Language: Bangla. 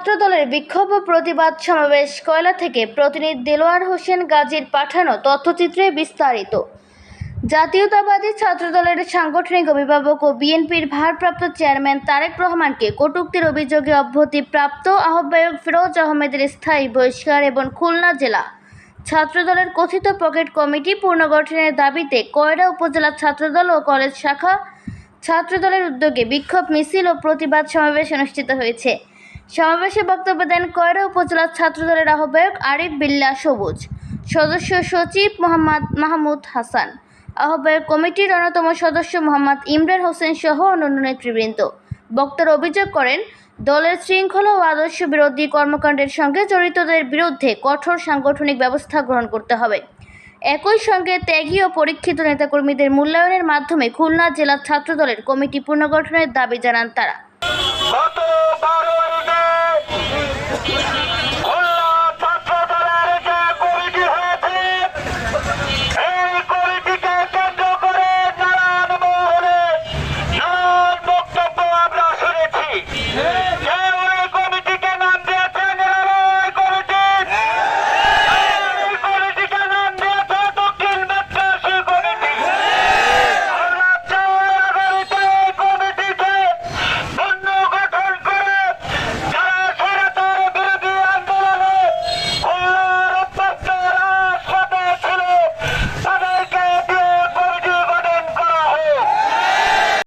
ছাত্রদলের বিক্ষোভ ও প্রতিবাদ সমাবেশ কয়লা থেকে প্রতিনিধি দেলোয়ার হোসেন গাজীর পাঠানো তথ্যচিত্রে বিস্তারিত। জাতীয়তাবাদী ছাত্রদলের সাংগঠনিক অভিভাবক ও বিএনপির ভারপ্রাপ্ত চেয়ারম্যান তারেক রহমানকে কটূক্তির অভিযোগে অব্যাহতিপ্রাপ্ত আহ্বায়ক ফিরোজ আহমেদের স্থায়ী বহিষ্কার এবং খুলনা জেলা ছাত্রদলের কথিত পকেট কমিটি পুনর্গঠনের দাবিতে কয়রা উপজেলা ছাত্রদল ও কলেজ শাখা ছাত্রদলের উদ্যোগে বিক্ষোভ মিছিল ও প্রতিবাদ সমাবেশ অনুষ্ঠিত হয়েছে। সমাবেশে বক্তব্য দেন কয়রা উপজেলা ছাত্রদলের আহ্বায়ক আরিফ বিল্লাহ সবুজ, সদস্য সচিব মোহাম্মদ মাহমুদ হাসান, আহ্বায়ক কমিটির অন্যতম সদস্য মোহাম্মদ ইমরান হোসেন সহ অন্যান্য নেতৃবৃন্দ। বক্তারা অভিযোগ করেন, দলের শৃঙ্খলা ও আদর্শ বিরোধী কর্মকাণ্ডের সঙ্গে জড়িতদের বিরুদ্ধে কঠোর সাংগঠনিক ব্যবস্থা গ্রহণ করতে হবে। একই সঙ্গে ত্যাগী ও পরীক্ষিত নেতাকর্মীদের মূল্যায়নের মাধ্যমে খুলনা জেলা ছাত্রদলের কমিটি পুনর্গঠনের দাবি জানান তারা।